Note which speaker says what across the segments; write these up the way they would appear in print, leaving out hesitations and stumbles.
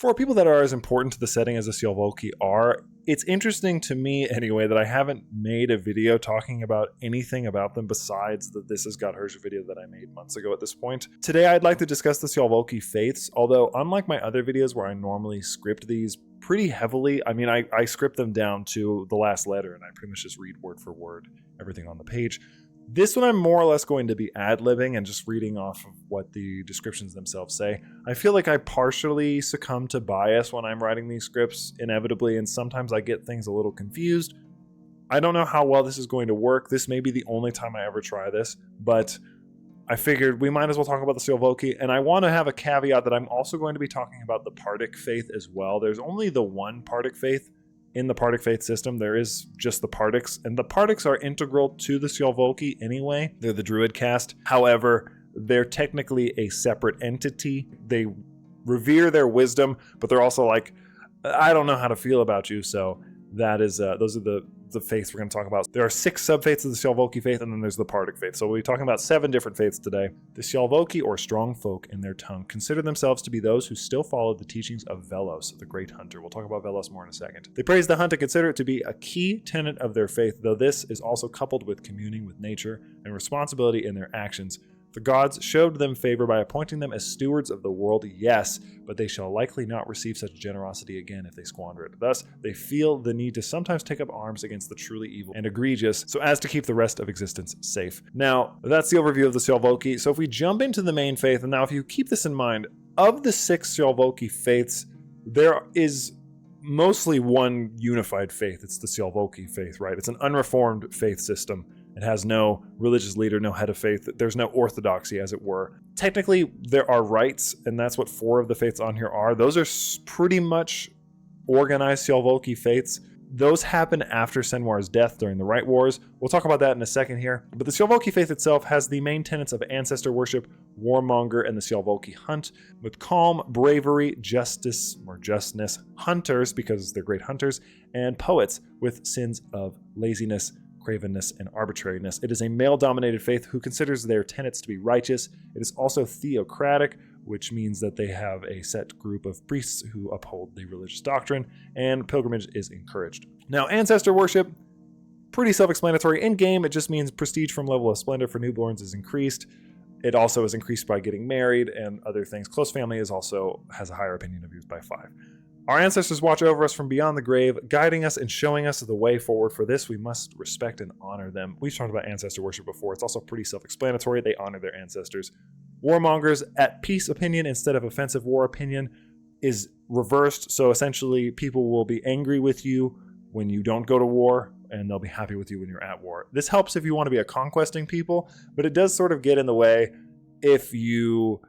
Speaker 1: For people that are as important to the setting as the Sjalvolki are, it's interesting to me anyway that I haven't made a video talking about anything about them besides the This is Godherja video that I made months ago at this point. Today I'd like to discuss the Sjalvolki Faiths, although unlike my other videos where I normally script these pretty heavily, I mean I script them down to the last letter and I pretty much just read word for word everything on the page. This one I'm more or less going to be ad-libbing and just reading off of what the descriptions themselves say. I feel like I partially succumb to bias when I'm writing these scripts, inevitably, and sometimes I get things a little confused. I don't know how well this is going to work. This may be the only time I ever try this, but I figured we might as well talk about the Sjalvolki, and I want to have a caveat that I'm also going to be talking about the Partic faith as well. There's only the one Partic faith in the Partic faith system. There is just the Partics, and the Partics are integral to the Sjalvolki anyway. They're the druid caste. However, they're technically a separate entity. They revere their wisdom, but they're also like, I don't know how to feel about you. So that is, those are the faiths we're going to talk about. There are 6 subfaiths of the Sjalvolki faith, and then there's the Partic faith. So we'll be talking about 7 different faiths today. The Sjalvolki, or strong folk in their tongue, consider themselves to be those who still follow the teachings of Velos, the great hunter. We'll talk about Velos more in a second. They praise the hunt and consider it to be a key tenet of their faith, though this is also coupled with communing with nature and responsibility in their actions. The gods showed them favor by appointing them as stewards of the world, yes, but they shall likely not receive such generosity again if they squander it. Thus, they feel the need to sometimes take up arms against the truly evil and egregious, so as to keep the rest of existence safe. Now, that's the overview of the Sjalvolki. So if we jump into the main faith, and now if you keep this in mind, of the 6 Sjalvolki faiths, there is mostly one unified faith. It's the Sjalvolki faith, right? It's an unreformed faith system. It has no religious leader, no head of faith. There's no orthodoxy, as it were. Technically, there are rites, and that's what 4 of the faiths on here are. Those are pretty much organized Sjalvolki faiths. Those happen after Senwar's death during the Rite Wars. We'll talk about that in a second here. But the Sjalvolki faith itself has the main tenets of ancestor worship, warmonger, and the Sjalvolki hunt, with calm, bravery, justice, or justness, hunters, because they're great hunters, and poets, with sins of laziness, cravenness, and arbitrariness. It is a male-dominated faith who considers their tenets to be righteous. It is also theocratic, which means that they have a set group of priests who uphold the religious doctrine, and pilgrimage is encouraged. Now, ancestor worship, pretty self-explanatory. In-game, it just means prestige from level of splendor for newborns is increased. It also is increased by getting married and other things. Close family is also has a higher opinion of use by 5. Our ancestors watch over us from beyond the grave, guiding us and showing us the way forward. For this, we must respect and honor them. We've talked about ancestor worship before. It's also pretty self-explanatory. They honor their ancestors. Warmongers, at peace opinion instead of offensive war opinion, is reversed. So essentially, people will be angry with you when you don't go to war, and they'll be happy with you when you're at war. This helps if you want to be a conquesting people, but it does sort of get in the way if you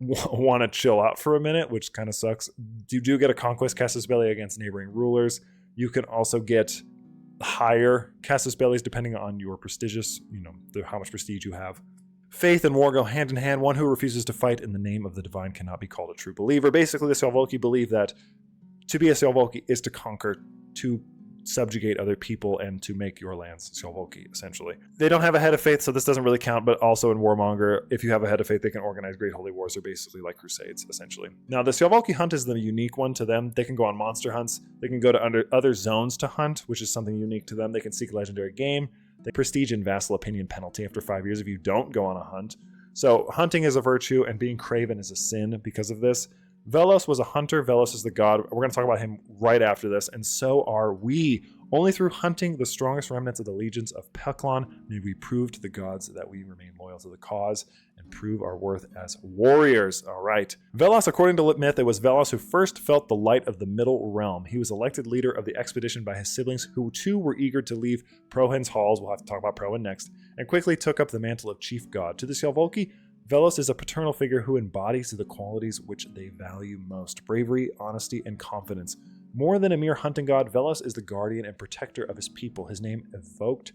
Speaker 1: want to chill out for a minute, which kind of sucks. You do get a conquest casus belli against neighboring rulers. You can also get higher casus bellis depending on your prestigious, how much prestige you have. Faith and war go hand in hand. One who refuses to fight in the name of the divine cannot be called a true believer. Basically, the Sjalvolki believe that to be a Sjalvolki is to conquer, to subjugate other people, and to make your lands Sjalvolki, essentially. They don't have a head of faith, so this doesn't really count, but also in Warmonger, if you have a head of faith, they can organize great holy wars. They're basically like crusades, essentially. Now, the Sjalvolki hunt is the unique one to them. They can go on monster hunts. They can go to other zones to hunt, which is something unique to them. They can seek legendary game. They prestige and vassal opinion penalty after 5 years if you don't go on a hunt. So hunting is a virtue, and being craven is a sin because of this. Velos was a hunter. Velos is the god. We're going to talk about him right after this, and so are we. Only through hunting the strongest remnants of the legions of Peklon may we prove to the gods that we remain loyal to the cause and prove our worth as warriors. All right. Velos, according to myth, it was Velos who first felt the light of the Middle Realm. He was elected leader of the expedition by his siblings, who too were eager to leave Prohin's halls. We'll have to talk about Prohin next, and quickly took up the mantle of chief god. To the Sjalvolki, Velos is a paternal figure who embodies the qualities which they value most: bravery, honesty, and confidence. More than a mere hunting god, Velos is the guardian and protector of his people, his name evoked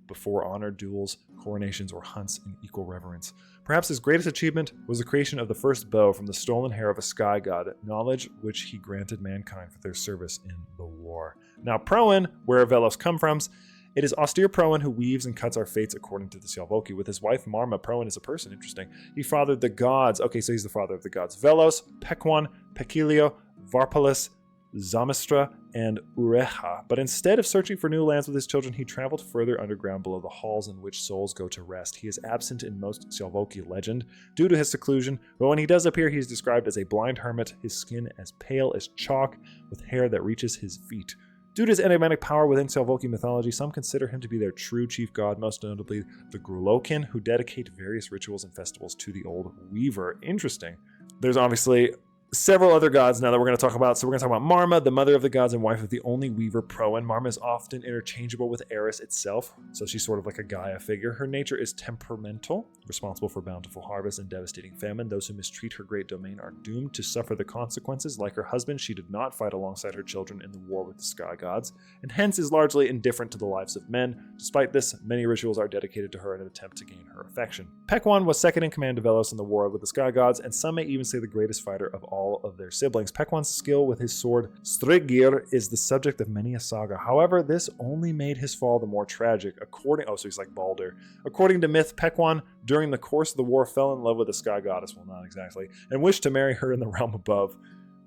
Speaker 1: before honored duels, coronations, or hunts in equal reverence. Perhaps his greatest achievement was the creation of the first bow from the stolen hair of a sky god, knowledge which he granted mankind for their service in the war. Now, Prohin, where Velos come from, it is austere Prohin who weaves and cuts our fates according to the Sjalvolki. With his wife Marma, Prohin is a person. Interesting. He fathered the gods. Okay, so he's the father of the gods. Velos, Pequon, Pekilio, Varpalis, Zamistra, and Ureha, but instead of searching for new lands with his children, he traveled further underground below the halls in which souls go to rest. He is absent in most Sjalvolki legend due to his seclusion, but when he does appear, he is described as a blind hermit, his skin as pale as chalk, with hair that reaches his feet. Due to his enigmatic power within Sjalvolki mythology, some consider him to be their true chief god, most notably the Grulokin, who dedicate various rituals and festivals to the old weaver. Interesting. There's obviously several other gods now that we're going to talk about. So we're going to talk about Marma, the mother of the gods and wife of the only weaver Proan. Marma is often interchangeable with Aeras itself, so she's sort of like a Gaia figure. Her nature is temperamental, responsible for bountiful harvest and devastating famine. Those who mistreat her great domain are doomed to suffer the consequences. Like her husband, she did not fight alongside her children in the war with the sky gods, and hence is largely indifferent to the lives of men. Despite this, many rituals are dedicated to her in an attempt to gain her affection. Pekwan was second in command to Velos in the war with the sky gods, and some may even say the greatest fighter of all of their siblings. Pekwan's skill with his sword Strigir is the subject of many a saga. However, this only made his fall the more tragic. So he's like Baldur. According to myth, Pekwan, during the course of the war, fell in love with the sky goddess, well, not exactly, and wished to marry her in the realm above.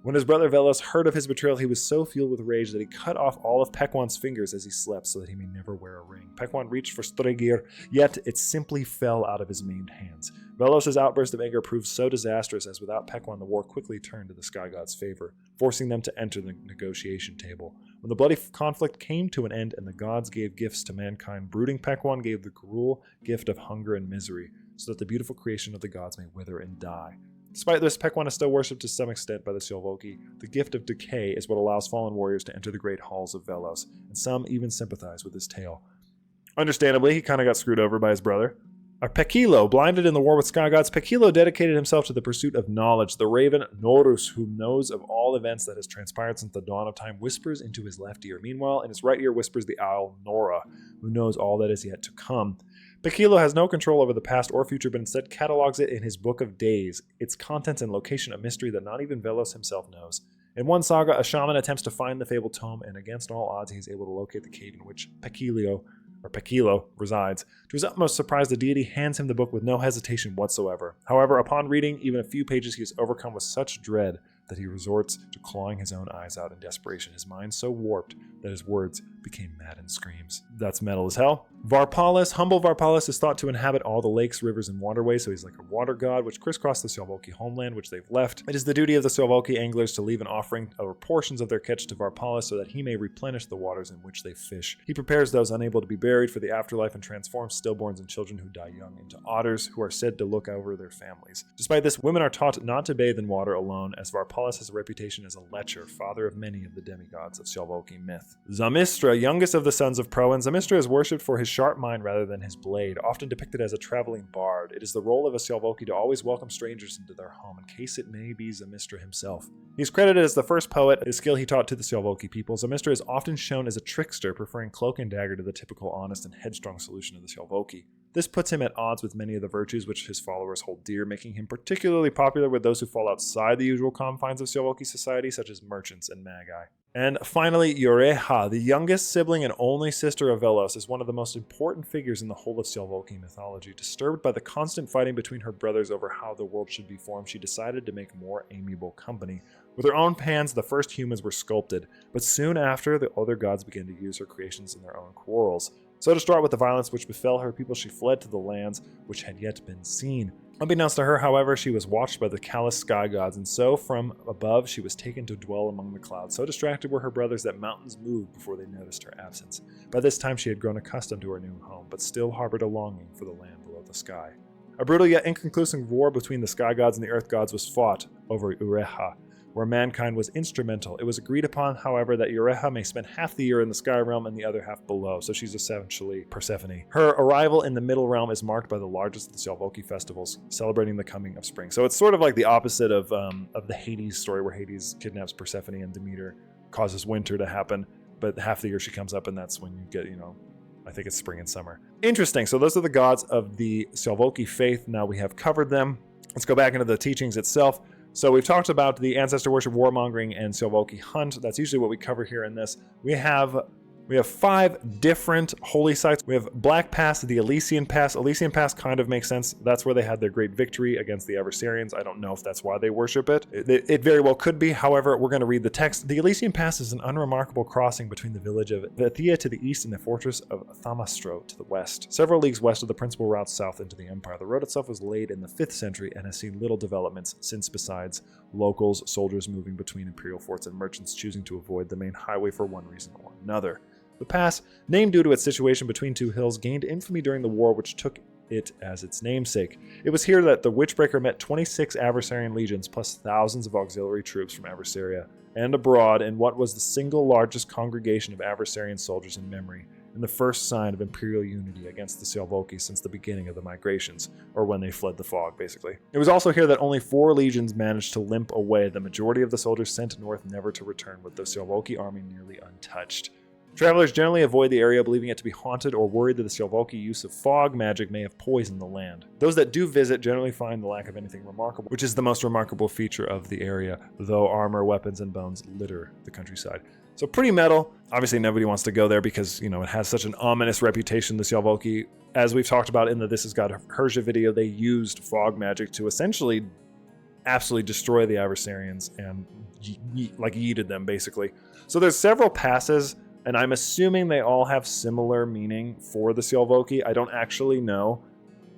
Speaker 1: When his brother Velos heard of his betrayal, he was so filled with rage that he cut off all of Pekwan's fingers as he slept so that he may never wear a ring. Pekwan reached for Strigir, yet it simply fell out of his maimed hands. Velos' outburst of anger proved so disastrous as without Pekwan the war quickly turned to the sky gods' favor, forcing them to enter the negotiation table. When the bloody conflict came to an end and the gods gave gifts to mankind, brooding Pekwan gave the cruel gift of hunger and misery, so that the beautiful creation of the gods may wither and die. Despite this, Pekwan is still worshipped to some extent by the Sjalvolki. The gift of decay is what allows fallen warriors to enter the great halls of Velos, and some even sympathize with his tale. Understandably, he kind of got screwed over by his brother. Pekilo, blinded in the war with sky gods, Pekilo dedicated himself to the pursuit of knowledge. The raven Norus, who knows of all events that has transpired since the dawn of time, whispers into his left ear. Meanwhile, in his right ear whispers the owl Nora, who knows all that is yet to come. Pekilo has no control over the past or future, but instead catalogs it in his Book of Days, its contents and location a mystery that not even Velos himself knows. In one saga, a shaman attempts to find the fabled tome, and against all odds, he is able to locate the cave in which Pekilo resides. To his utmost surprise, the deity hands him the book with no hesitation whatsoever. However, upon reading even a few pages, he is overcome with such dread that he resorts to clawing his own eyes out in desperation, his mind so warped that his words became maddened screams. That's metal as hell. Varpalis, humble Varpalis, is thought to inhabit all the lakes, rivers, and waterways, so he's like a water god which crisscross the Sjalvolki homeland, which they've left. It is the duty of the Sjalvolki anglers to leave an offering or portions of their catch to Varpalis so that he may replenish the waters in which they fish. He prepares those unable to be buried for the afterlife and transforms stillborns and children who die young into otters, who are said to look over their families. Despite this, women are taught not to bathe in water alone, as Varpalis has a reputation as a lecher, father of many of the demigods of Sjalvolki myth. Zamistra, youngest of the sons of Proan, Zamistra is worshipped for his sharp mind rather than his blade, often depicted as a traveling bard. It is the role of a Sjalvolki to always welcome strangers into their home, in case it may be Zamistra himself. He is credited as the first poet, a skill he taught to the Sjalvolki people. Zamistra is often shown as a trickster, preferring cloak and dagger to the typical honest and headstrong solution of the Sjalvolki. This puts him at odds with many of the virtues which his followers hold dear, making him particularly popular with those who fall outside the usual confines of Sjalvolki society, such as merchants and magi. And finally, Ureha, the youngest sibling and only sister of Velos, is one of the most important figures in the whole of Sjalvolki mythology. Disturbed by the constant fighting between her brothers over how the world should be formed, she decided to make more amiable company. With her own hands, the first humans were sculpted, but soon after, the other gods began to use her creations in their own quarrels. So distraught with the violence which befell her people, she fled to the lands which had yet been seen. Unbeknownst to her, however, she was watched by the callous sky gods, and so from above she was taken to dwell among the clouds. So distracted were her brothers that mountains moved before they noticed her absence. By this time she had grown accustomed to her new home, but still harbored a longing for the land below the sky. A brutal yet inconclusive war between the sky gods and the earth gods was fought over Ureha, where mankind was instrumental. It was agreed upon, however, that Ureha may spend half the year in the sky realm and the other half below, so she's essentially Persephone. Her arrival in the middle realm is marked by the largest of the Sjalvolki festivals, celebrating the coming of spring. So it's sort of like the opposite of the Hades story, where Hades kidnaps Persephone and Demeter, causes winter to happen, but half the year she comes up, and that's when you get, I think it's spring and summer. Interesting. So those are the gods of the Sjalvolki faith. Now we have covered them. Let's go back into the teachings itself. So we've talked about the ancestor worship, warmongering, and Sjalvolki hunt. That's usually what we cover here in this. We have We have 5 different holy sites. We have Black Pass, the Elysian Pass. Elysian Pass kind of makes sense. That's where they had their great victory against the Adversarians. I don't know if that's why they worship it. It very well could be. However, we're going to read the text. The Elysian Pass is an unremarkable crossing between the village of Vethia to the east and the fortress of Thamastro to the west, several leagues west of the principal route south into the empire. The road itself was laid in the 5th century and has seen little developments since, besides locals, soldiers moving between imperial forts, and merchants choosing to avoid the main highway for one reason or another. The pass, named due to its situation between 2 hills, gained infamy during the war which took it as its namesake. It was here that the Witchbreaker met 26 Adversarian legions plus thousands of auxiliary troops from Adversaria and abroad in what was the single largest congregation of Adversarian soldiers in memory, and the first sign of imperial unity against the Sjalvolki since the beginning of the migrations, or when they fled the fog, basically. It was also here that only 4 legions managed to limp away, the majority of the soldiers sent north never to return, with the Sjalvolki army nearly untouched. Travelers generally avoid the area, believing it to be haunted or worried that the Sjalvolki use of fog magic may have poisoned the land. Those that do visit generally find the lack of anything remarkable, which is the most remarkable feature of the area, though armor, weapons, and bones litter the countryside. So pretty metal. Obviously nobody wants to go there because, it has such an ominous reputation, the Sjalvolki. As we've talked about in the This Is Godherja video, they used fog magic to essentially absolutely destroy the Adversarians and yeeted them, basically. So there's several passes, and I'm assuming they all have similar meaning for the Sjalvolki. I don't actually know,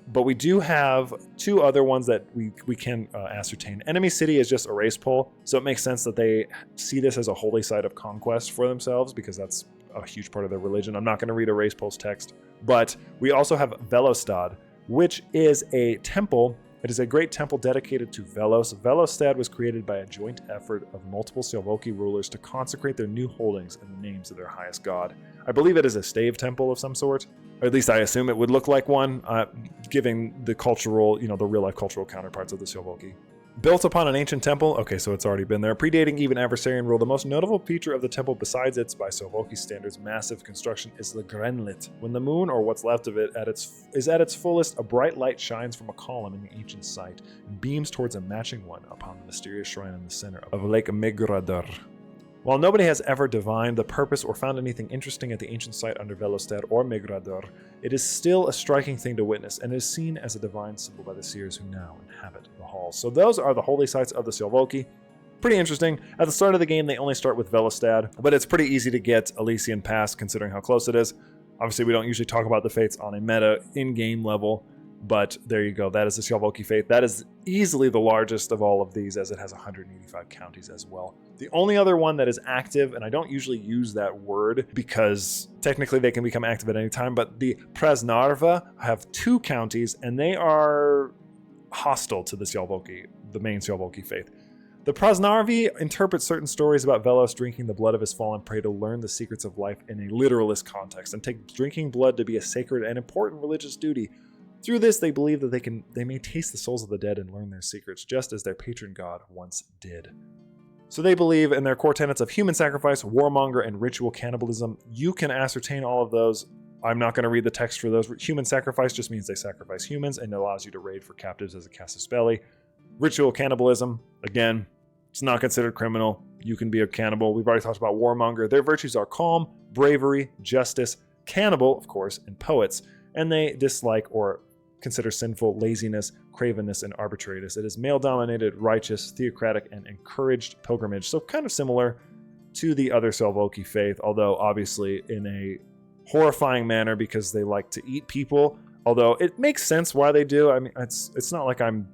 Speaker 1: but we do have 2 other ones that we can ascertain. Enemy City is just a race pole, so it makes sense that they see this as a holy site of conquest for themselves because that's a huge part of their religion. I'm not going to read a race pole's text, but we also have Velostad, which is a temple. It is a great temple dedicated to Velos. Velostad was created by a joint effort of multiple Sjalvolki rulers to consecrate their new holdings in the names of their highest god. I believe it is a stave temple of some sort, or at least I assume it would look like one, giving the cultural, the real-life cultural counterparts of the Sjalvolki. Built upon an ancient temple, okay, so it's already been there, predating even Adversarian rule, the most notable feature of the temple, besides its, by Sjalvolki standards, massive construction, is the Grenlit. When the moon, or what's left of it, is at its fullest, a bright light shines from a column in the ancient site and beams towards a matching one upon the mysterious shrine in the center of Lake Migradar. While nobody has ever divined the purpose or found anything interesting at the ancient site under Velostad or Migrador, it is still a striking thing to witness and is seen as a divine symbol by the seers who now inhabit the halls. So those are the holy sites of the Sjalvolki. Pretty interesting. At the start of the game, they only start with Velostad, but it's pretty easy to get Elysian Pass considering how close it is. Obviously, we don't usually talk about the faiths on a meta in-game level, but there you go. That is the Sjalvolki faith. That is easily the largest of all of these, as it has 185 counties as well. The only other one that is active, and I don't usually use that word because technically they can become active at any time, but the Prasnarva have 2 counties, and they are hostile to the Sjalvolki, the main Sjalvolki faith. The Prasnarvi interpret certain stories about Velos drinking the blood of his fallen prey to learn the secrets of life in a literalist context, and take drinking blood to be a sacred and important religious duty. Through this, they believe that they may taste the souls of the dead and learn their secrets, just as their patron god once did. So they believe in their core tenets of human sacrifice, warmonger, and ritual cannibalism. You can ascertain all of those. I'm not going to read the text for those. Human sacrifice just means they sacrifice humans, and it allows you to raid for captives as a casus belli. Ritual cannibalism, again, it's not considered criminal. You can be a cannibal. We've already talked about warmonger. Their virtues are calm, bravery, justice, cannibal, of course, and poets. And they dislike or consider sinful laziness, cravenness, and arbitrariness. It is male-dominated, righteous, theocratic, and encouraged pilgrimage. So kind of similar to the other Sjalvolki faith, although obviously in a horrifying manner because they like to eat people. Although it makes sense why they do. I mean, it's not like I'm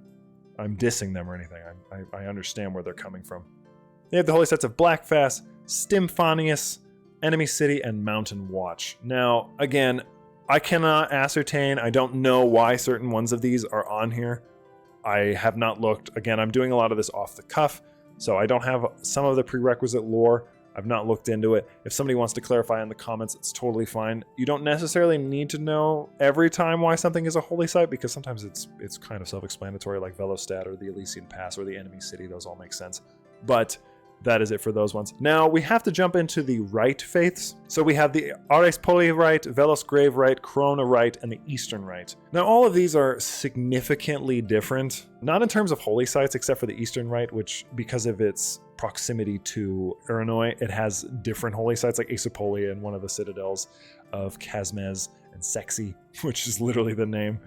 Speaker 1: dissing them or anything. I understand where they're coming from. They have the holy sites of Blackfast, Stymphanius, Enemy City, and Mountain Watch. Now, again, I cannot ascertain. I don't know why certain ones of these are on here. I have not looked. Again, I'm doing a lot of this off the cuff, so I don't have some of the prerequisite lore. I've not looked into it. If somebody wants to clarify in the comments, it's totally fine. You don't necessarily need to know every time why something is a holy site, because sometimes it's kind of self-explanatory, like Velostad or the Elysian Pass or the Enemy City. Those all make sense. But that is it for those ones. Now, we have to jump into the Rite faiths. So we have the Ares Poier Rite, Velos Grave Rite, Chrona Rite, and the Eastern Rite. Now, all of these are significantly different, not in terms of holy sites, except for the Eastern Rite, which, because of its proximity to Iranoi. It has different holy sites like Aesopolia and one of the citadels of Kazmez, and Sexy, which is literally the name,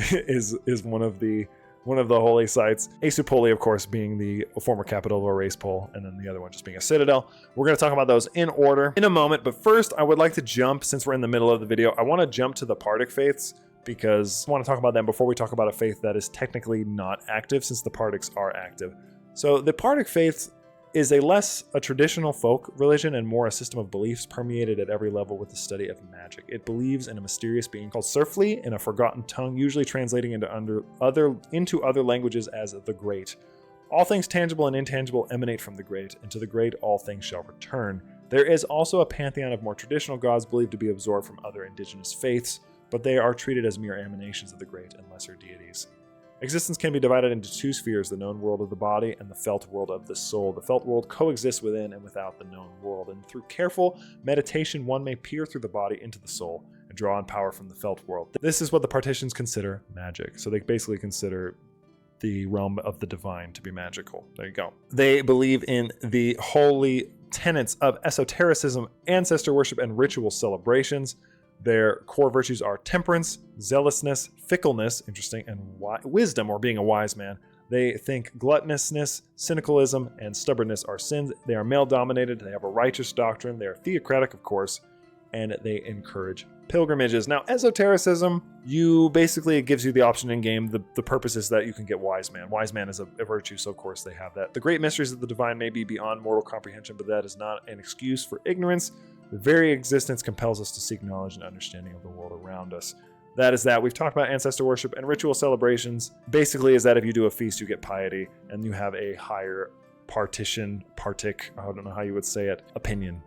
Speaker 1: is one of the holy sites. Aesopolia, of course, being the former capital of Erasepol, and then the other one just being a citadel. We're going to talk about those in order in a moment, but first I would like to jump, since we're in the middle of the video, I want to jump to the Partic faiths, because I want to talk about them before we talk about a faith that is technically not active, since the Partics are active. So the Partic faith is less a traditional folk religion and more a system of beliefs permeated at every level with the study of magic. It believes in a mysterious being called Surfly in a forgotten tongue, usually translating into other languages as the Great. All things tangible and intangible emanate from the Great, and to the Great all things shall return. There is also a pantheon of more traditional gods believed to be absorbed from other indigenous faiths, but they are treated as mere emanations of the Great and lesser deities. Existence can be divided into two spheres, the known world of the body and the felt world of the soul. The felt world coexists within and without the known world, and through careful meditation one may peer through the body into the soul and draw on power from the felt world. This is what the Particians consider magic. So they basically consider the realm of the divine to be magical. There you go. They believe in the holy tenets of esotericism, ancestor worship, and ritual celebrations. Their core virtues are temperance, zealousness, fickleness, interesting, and wisdom, or being a wise man. They think gluttonousness, cynicalism, and stubbornness are sins. They are male-dominated. They have a righteous doctrine. They are theocratic, of course, and they encourage pilgrimages. Now, esotericism, it gives you the option in game. The purpose is that you can get wise man. Wise man is a virtue, so of course they have that. The great mysteries of the divine may be beyond mortal comprehension, but that is not an excuse for ignorance. The very existence compels us to seek knowledge and understanding of the world around us. That is that. We've talked about ancestor worship and ritual celebrations. Basically is that if you do a feast, you get piety, and you have a higher Partic, I don't know how you would say it, opinion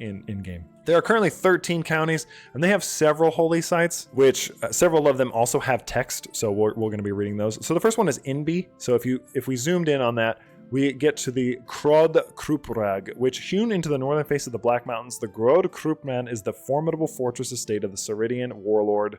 Speaker 1: in game. There are currently 13 counties, and they have several holy sites, which several of them also have text, so we're going to be reading those. So the first one is Inbi. So if we zoomed in on that, we get to the Grod Kruprag, which hewn into the northern face of the Black Mountains. The Grod Krupman is the formidable fortress estate of the Ceridian warlord.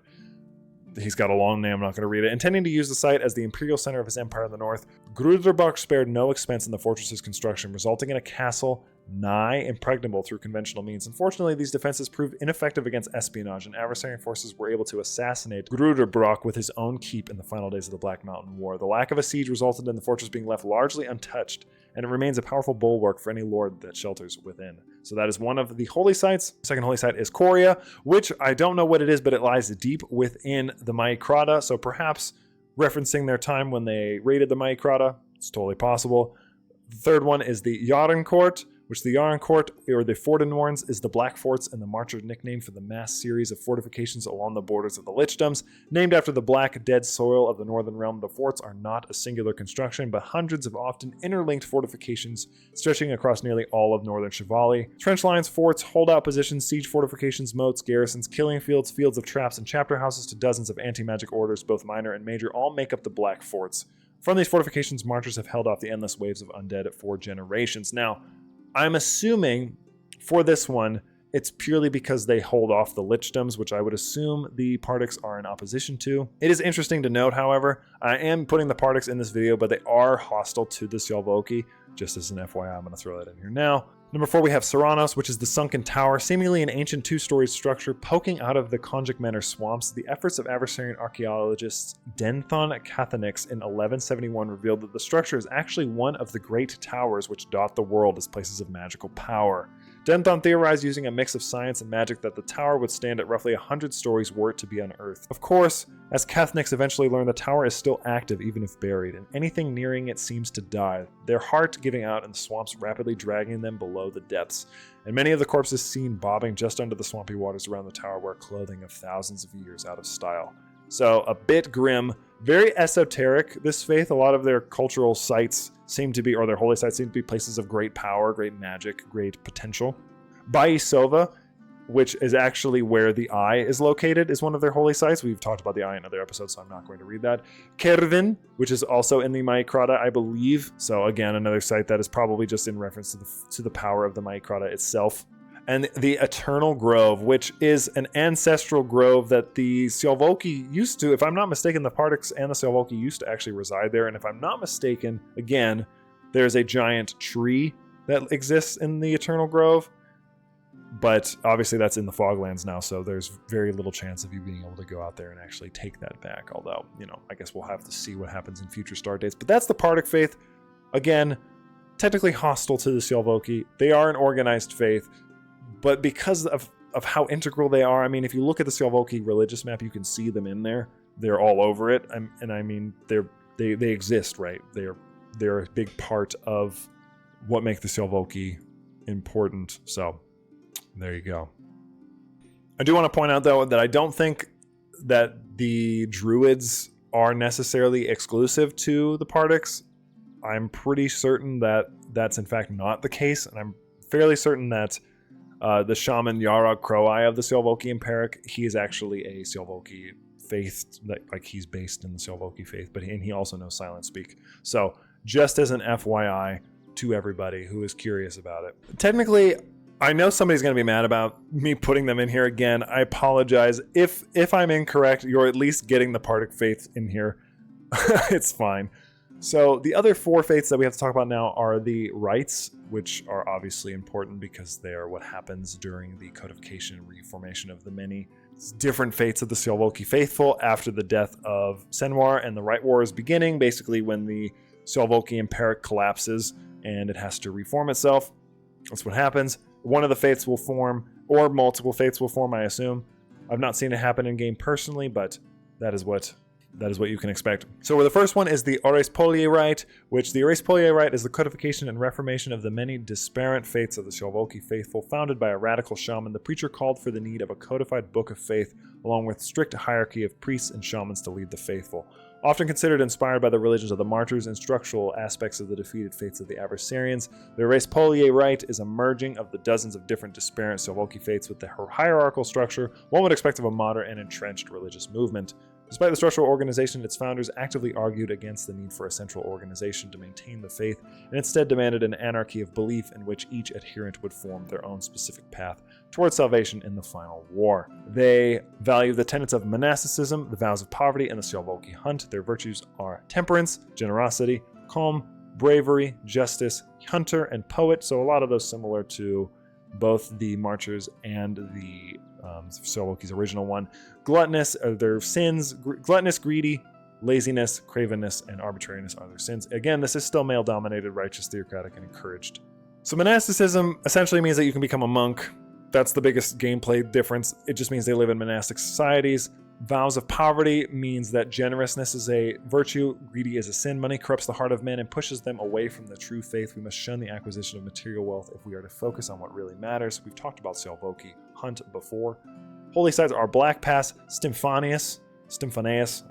Speaker 1: He's got a long name, I'm not going to read it. Intending to use the site as the imperial center of his empire in the north, Gruderbach spared no expense in the fortress's construction, resulting in a castle nigh impregnable through conventional means. Unfortunately, these defenses proved ineffective against espionage, and adversary forces were able to assassinate Gruderbach with his own keep in the final days of the Black Mountain War. The lack of a siege resulted in the fortress being left largely untouched, and it remains a powerful bulwark for any lord that shelters within. So that is one of the holy sites. The second holy site is Coria, which I don't know what it is, but it lies deep within the Maicrata, so perhaps referencing their time when they raided the Maicrata. It's totally possible. The third one is the Yarencourt, which the Yarencourt, or the Fortinwarns, is the Black Forts and the Marcher nickname for the mass series of fortifications along the borders of the Lichdoms. Named after the black, dead soil of the northern realm, the forts are not a singular construction, but hundreds of often interlinked fortifications stretching across nearly all of northern Sjalvolki. Trench lines, forts, holdout positions, siege fortifications, moats, garrisons, killing fields, fields of traps, and chapter houses to dozens of anti-magic orders, both minor and major, all make up the Black Forts. From these fortifications, marchers have held off the endless waves of undead for generations. Now, I'm assuming for this one, it's purely because they hold off the Lichdoms, which I would assume the Partics are in opposition to. It is interesting to note, however, I am putting the Partics in this video, but they are hostile to the Sjalvolki. Just as an FYI, I'm going to throw that in here now. Number 4, we have Serranos, which is the sunken tower, seemingly an ancient two-storied structure poking out of the Konjik Manor swamps. The efforts of adversarian archaeologists Denthon Cathenix in 1171 revealed that the structure is actually one of the great towers which dot the world as places of magical power. Denthon theorized using a mix of science and magic that the tower would stand at roughly 100 stories were it to be unearthed. Of course, as Cathenix eventually learned, the tower is still active even if buried, and anything nearing it seems to die, their heart giving out and the swamps rapidly dragging them below the depths. And many of the corpses seen bobbing just under the swampy waters around the tower wear clothing of thousands of years out of style. So a bit grim, very esoteric, this faith. A lot of their cultural sites seem to be, or their holy sites seem to be places of great power, great magic, great potential. Baisova, which is actually where the eye is located, is one of their holy sites. We've talked about the eye in other episodes, so I'm not going to read that. Kervin, which is also in the Maicrata, I believe. So again, another site that is probably just in reference to the power of the Maicrata itself. And the Eternal Grove, which is an ancestral grove that the Sjalvolki used to, if I'm not mistaken, the Partics and the Sjalvolki used to actually reside there. And if I'm not mistaken, again, there's a giant tree that exists in the Eternal Grove. But obviously that's in the Foglands now, so there's very little chance of you being able to go out there and actually take that back. Although, I guess we'll have to see what happens in future start dates. But that's the Partic faith. Again, technically hostile to the Sjalvolki. They are an organized faith, but because of how integral they are, I mean, if you look at the Sjalvolki religious map, you can see them in there. They're all over it, and I mean, they exist, right? They're a big part of what makes the Sjalvolki important. So there you go. I do want to point out, though, that I don't think that the Druids are necessarily exclusive to the Partics. I'm pretty certain that that's in fact not the case, and I'm fairly certain that the shaman Yarog Croweye of the Sjalvolki and Peric, he is actually a Sjalvolki faith, like he's based in the Sjalvolki faith, but he also knows Silent Speak. So just as an FYI to everybody who is curious about it. Technically, I know somebody's going to be mad about me putting them in here again. I apologize. If I'm incorrect, you're at least getting the Partic faith in here. It's fine. So the other 4 faiths that we have to talk about now are the rites, which are obviously important because they are what happens during the codification and reformation of the many different faiths of the Sjalvolki faithful after the death of Senwar and the Rite War is beginning, basically when the Sjalvolki and Peric collapses and it has to reform itself. That's what happens. One of the faiths will form, or multiple faiths will form, I assume. I've not seen it happen in game personally, but that is what you can expect. So the first one is the Ores Poier rite, which the Ores Poier rite is the codification and reformation of the many disparate faiths of the Sjalvolki faithful, founded by a radical shaman. The preacher called for the need of a codified book of faith, along with strict hierarchy of priests and shamans to lead the faithful. Often considered inspired by the religions of the martyrs and structural aspects of the defeated faiths of the Adversarians, the Ores Poier rite is a merging of the dozens of different disparate Sjalvolki faiths with the hierarchical structure one would expect of a modern and entrenched religious movement. Despite the structural organization, its founders actively argued against the need for a central organization to maintain the faith, and instead demanded an anarchy of belief in which each adherent would form their own specific path towards salvation in the final war. They value the tenets of monasticism, the vows of poverty, and the Sjalvolki hunt. Their virtues are temperance, generosity, calm, bravery, justice, hunter, and poet, so a lot of those similar to both the Marchers and the Sjalvolki's original one. Gluttonous are their sins. Gluttonous, greedy, laziness, cravenness, and arbitrariness are their sins. Again, this is still male-dominated, righteous, theocratic, and encouraged. So monasticism essentially means that you can become a monk. That's the biggest gameplay difference. It just means they live in monastic societies. Vows of poverty means that generousness is a virtue, greedy is a sin. Money corrupts the heart of men and pushes them away from the true faith. We must shun the acquisition of material wealth if we are to focus on what really matters. We've talked about Sjalvolki hunt before. Holy sites are Black Pass, Stymphanius,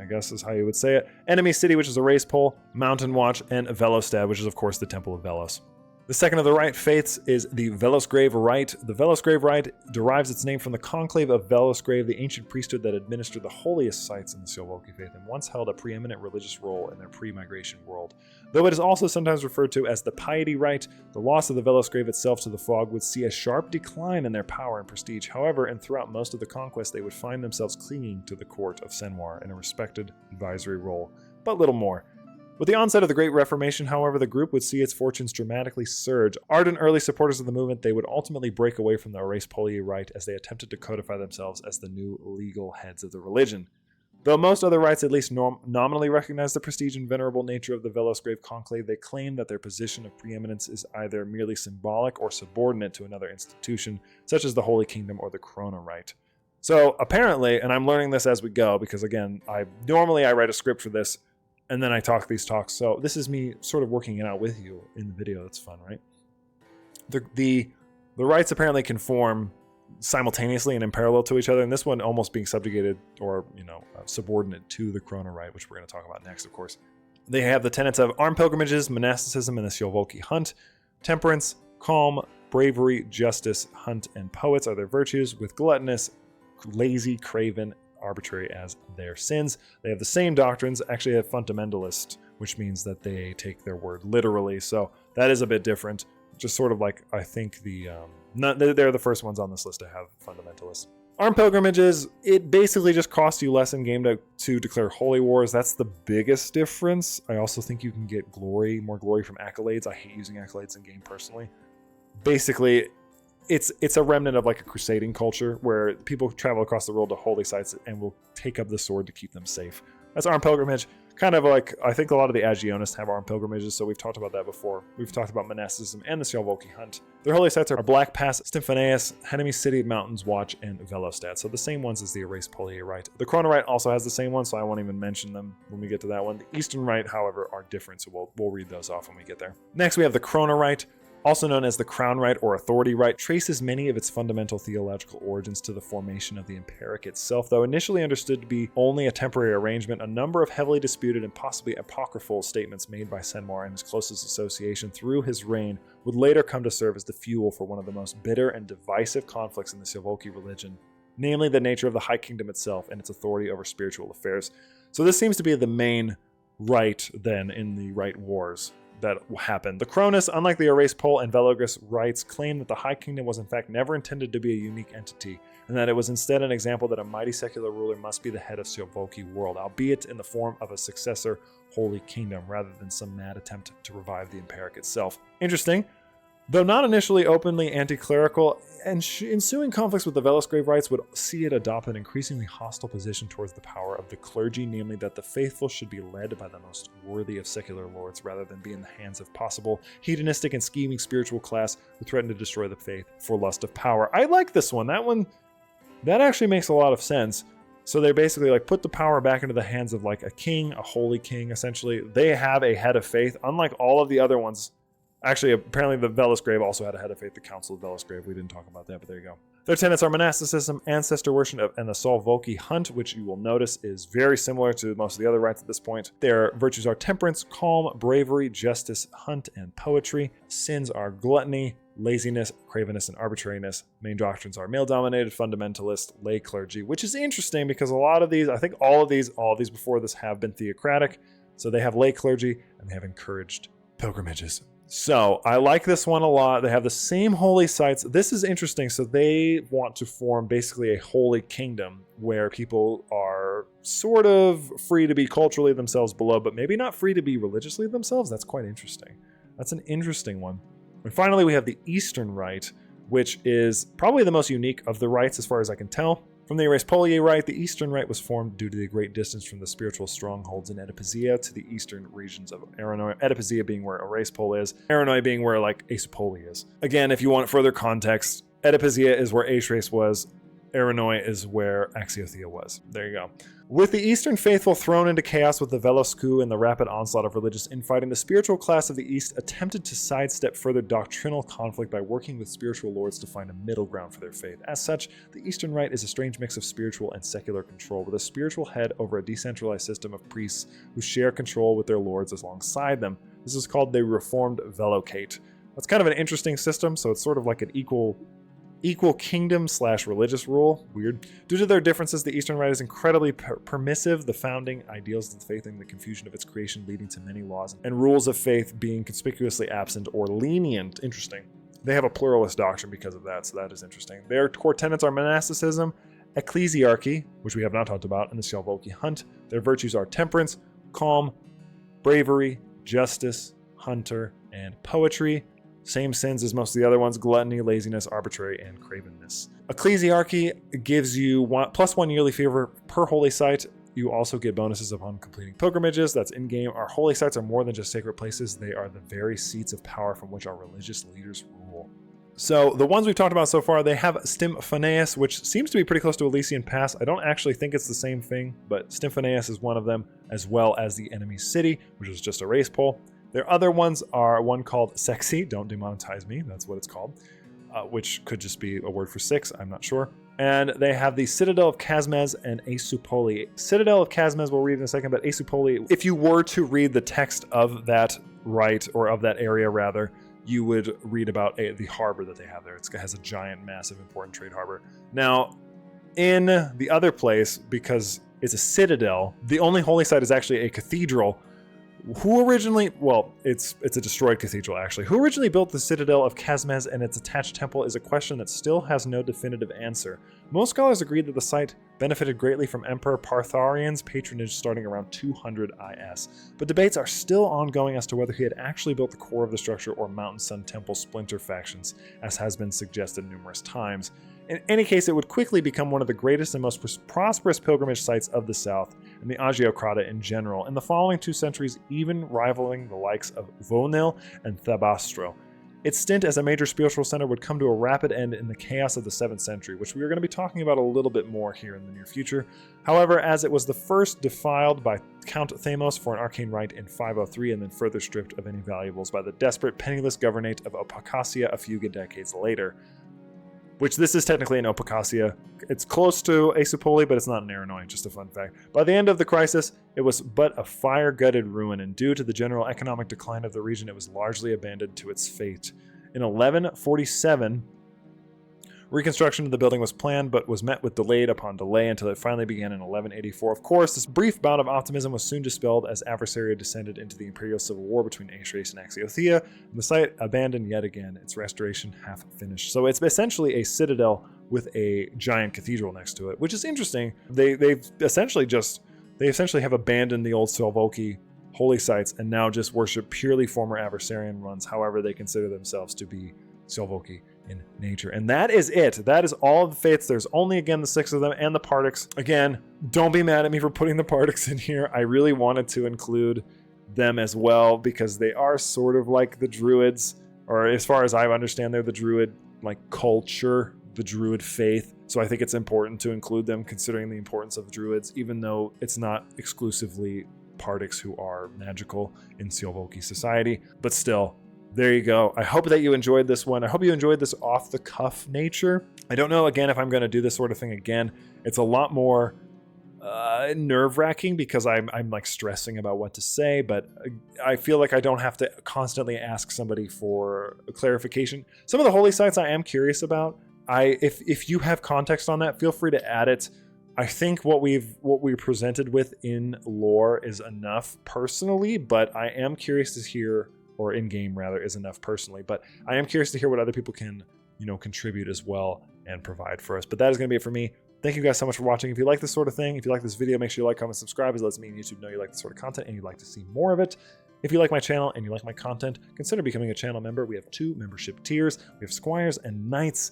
Speaker 1: I guess is how you would say it. Enemy City, which is a race pole, Mountain Watch, and Velostad, which is of course the Temple of Velos. The second of the rite faiths is the Velosgrave rite. The Velosgrave rite derives its name from the conclave of Velosgrave, the ancient priesthood that administered the holiest sites in the Sjalvolki faith and once held a preeminent religious role in their pre-migration world. Though it is also sometimes referred to as the Piety rite, the loss of the Velosgrave itself to the fog would see a sharp decline in their power and prestige. However, and throughout most of the conquest, they would find themselves clinging to the court of Senwar in a respected advisory role, but little more. With the onset of the Great Reformation, however, the group would see its fortunes dramatically surge. Ardent early supporters of the movement, they would ultimately break away from the Ores Poier rite as they attempted to codify themselves as the new legal heads of the religion. Though most other rites at least nominally recognize the prestige and venerable nature of the Velosgrave conclave, they claim that their position of preeminence is either merely symbolic or subordinate to another institution, such as the Holy Kingdom or the chrona rite. So apparently, and I'm learning this as we go, because again, I write a script for this, and then I talk these talks. So this is me sort of working it out with you in the video. That's fun, right? The rites apparently can form simultaneously and in parallel to each other, and this one almost being subjugated or subordinate to the chrona rite, which we're going to talk about next, of course. They have the tenets of armed pilgrimages, monasticism, and the Sjalvolki hunt. Temperance, calm, bravery, justice, hunt, and poets are their virtues, with gluttonous, lazy, craven, arbitrary as their sins. They have the same doctrines, actually have fundamentalist, which means that they take their word literally. So that is a bit different. Just sort of like, I think they're the first ones on this list to have fundamentalists. Armed pilgrimages, it basically just costs you less in game to declare holy wars. That's the biggest difference. I also think you can get more glory from accolades. I hate using accolades in game personally. basically it's a remnant of like a crusading culture where people travel across the world to holy sites and will take up the sword to keep them safe. That's armed pilgrimage. Kind of like, I think a lot of the Agionists have armed pilgrimages, so we've talked about that before. We've talked about monasticism and the Sjalvolki hunt. Their holy sites are Black Pass, Stymphaneus, Henemy City, Mountains Watch, and Velostad. So the same ones as the Erased Poier Rite. The Chrona Rite also has the same one, so I won't even mention them when we get to that one. The Eastern Rite, however, are different, so we'll read those off when we get there. Next, we have the Chrona Rite, also known as the Crown Rite or Authority Rite, traces many of its fundamental theological origins to the formation of the Empiric itself. Though initially understood to be only a temporary arrangement, a number of heavily disputed and possibly apocryphal statements made by Senmar and his closest association through his reign would later come to serve as the fuel for one of the most bitter and divisive conflicts in the Sjalvolki religion, namely the nature of the High Kingdom itself and its authority over spiritual affairs. So this seems to be the main rite then in the Rite Wars that happened. The Cronus, unlike the Erased Pole and Velogris rites, claim that the High Kingdom was in fact never intended to be a unique entity, and that it was instead an example that a mighty secular ruler must be the head of Sjalvolki world, albeit in the form of a successor Holy Kingdom, rather than some mad attempt to revive the Empiric itself. Interesting. Though not initially openly anti-clerical, ensuing conflicts with the Velisgrave rites would see it adopt an increasingly hostile position towards the power of the clergy, namely that the faithful should be led by the most worthy of secular lords rather than be in the hands of possible hedonistic and scheming spiritual class who threaten to destroy the faith for lust of power. I like this one. That actually makes a lot of sense. So they basically like put the power back into the hands of like a king, a holy king, essentially. They have a head of faith, unlike all of the other ones. Actually, apparently the Velisgrave also had a head of faith, the Council of Velisgrave. We didn't talk about that, but there you go. Their tenets are monasticism, ancestor worship, and the Sjalvolki hunt, which you will notice is very similar to most of the other rites at this point. Their virtues are temperance, calm, bravery, justice, hunt, and poetry. Sins are gluttony, laziness, cravenness, and arbitrariness. Main doctrines are male-dominated, fundamentalist, lay clergy, which is interesting because a lot of these, I think all of these before this have been theocratic. So they have lay clergy, and they have encouraged pilgrimages. So I like this one a lot. They have the same holy sites. This is interesting. So they want to form basically a holy kingdom where people are sort of free to be culturally themselves below, but maybe not free to be religiously themselves. That's quite interesting. That's an interesting one. And finally, we have the Eastern Rite, which is probably the most unique of the rites as far as I can tell. From the Erased Poier Rite, the Eastern Rite was formed due to the great distance from the spiritual strongholds in Oedipusea to the eastern regions of Aranoi. Oedipusea being where Erased Pole is, Aranoi being where like Aesopoli is. Again, if you want further context, Oedipusea is where Aethrace was, Aranoi is where Axiothea was. There you go. With the Eastern faithful thrown into chaos with the Velosku and the rapid onslaught of religious infighting, the spiritual class of the East attempted to sidestep further doctrinal conflict by working with spiritual lords to find a middle ground for their faith. As such, the Eastern Rite is a strange mix of spiritual and secular control, with a spiritual head over a decentralized system of priests who share control with their lords alongside them. This is called the Reformed Velocate. That's kind of an interesting system, so it's sort of like an equal kingdom / religious rule. Weird. Due to their differences, the Eastern Rite is incredibly permissive, the founding ideals of the faith and the confusion of its creation leading to many laws and rules of faith being conspicuously absent or lenient. Interesting. They have a pluralist doctrine because of that, so that is interesting. Their core tenets are monasticism, ecclesiarchy, which we have not talked about, and the Sjalvolki hunt. Their virtues are temperance, calm, bravery, justice, hunter, and poetry. Same sins as most of the other ones: gluttony, laziness, arbitrary, and cravenness. Ecclesiarchy gives you +1 yearly favor per holy site. You also get bonuses upon completing pilgrimages. That's in-game. Our holy sites are more than just sacred places. They are the very seats of power from which our religious leaders rule. So the ones we've talked about so far, they have Stymphaneus, which seems to be pretty close to Elysian Pass. I don't actually think it's the same thing, but Stymphaneus is one of them, as well as the Enemy City, which is just a race pole. Their other ones are one called Sexy, don't demonetize me, that's what it's called, which could just be a word for six, I'm not sure. And they have the Citadel of Casmez and Aesopoli. Citadel of Casmez we'll read in a second, but Aesopoli, if you were to read the text of that rite, or of that area rather, you would read about the harbor that they have there. It has a giant, massive, important trade harbor. Now, in the other place, because it's a citadel, the only holy site is actually a cathedral. Who originally, well, it's a destroyed cathedral actually. Who originally built the Citadel of Casmez and its attached temple is a question that still has no definitive answer. Most scholars agree that the site benefited greatly from Emperor Partharian's patronage starting around 200 IS. But debates are still ongoing as to whether he had actually built the core of the structure or Mountain Sun Temple splinter factions, as has been suggested numerous times. In any case, it would quickly become one of the greatest and most prosperous pilgrimage sites of the South, and the Agiocrata in general, in the following 2 centuries even rivaling the likes of Vonil and Thabastro. Its stint as a major spiritual center would come to a rapid end in the chaos of the 7th century, which we are going to be talking about a little bit more here in the near future. However, as it was the first defiled by Count Thamos for an arcane rite in 503 and then further stripped of any valuables by the desperate, penniless governate of Opacasia a few decades later. Which this is technically an Opacasia. It's close to Aesopoli, but it's not an Aranoi, just a fun fact. By the end of the crisis, it was but a fire-gutted ruin, and due to the general economic decline of the region, it was largely abandoned to its fate. In 1147, reconstruction of the building was planned, but was met with delay upon delay until it finally began in 1184. Of course, this brief bout of optimism was soon dispelled as Adversaria descended into the imperial civil war between Aethrace and Axiothea, and the site abandoned yet again, its restoration half finished. So it's essentially a citadel with a giant cathedral next to it, which is interesting. They essentially have abandoned the old Sjalvolki holy sites and now just worship purely former Adversarian runs, however they consider themselves to be Sjalvolki in nature. And that is it. That is all of the faiths. There's only, again, the 6 of them and the Partics. Again, don't be mad at me for putting the Partics in here. I really wanted to include them as well because they are sort of like the Druids, or as far as I understand, they're the Druid like culture, the Druid faith. So I think it's important to include them considering the importance of Druids, even though it's not exclusively Partics who are magical in Sjalvolki society. But still, there you go. I hope that you enjoyed this one. I hope you enjoyed this off-the-cuff nature. I don't know, again, if I'm going to do this sort of thing again. It's a lot more nerve-wracking because I'm like stressing about what to say, but I feel like I don't have to constantly ask somebody for a clarification. Some of the holy sites I am curious about. If you have context on that, feel free to add it. I think what we're presented with in lore is enough personally, but I am curious to hear, or in game rather, is enough personally, but I am curious to hear what other people can, contribute as well and provide for us. But that is going to be it for me. Thank you guys so much for watching. If you like this sort of thing, if you like this video, make sure you like, comment, subscribe. It lets me and YouTube know you like this sort of content and you'd like to see more of it. If you like my channel and you like my content, consider becoming a channel member. We have 2 membership tiers. We have Squires and Knights.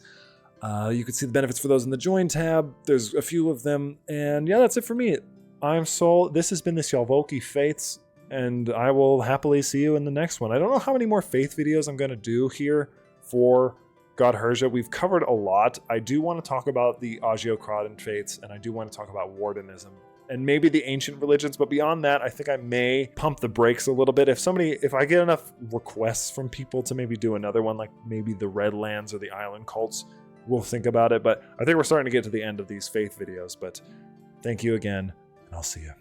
Speaker 1: You can see the benefits for those in the Join tab. There's a few of them. And yeah, that's it for me. I'm Sol. This has been the Sjalvolki Faiths, and I will happily see you in the next one. I don't know how many more Faith videos I'm going to do here for Godherja. We've covered a lot. I do want to talk about the Agiocratan Faiths, and I do want to talk about Wardenism, and maybe the ancient religions, but beyond that, I think I may pump the brakes a little bit. If I get enough requests from people to maybe do another one, like maybe the Redlands or the Island Cults, we'll think about it. But I think we're starting to get to the end of these Faith videos, but thank you again, and I'll see you.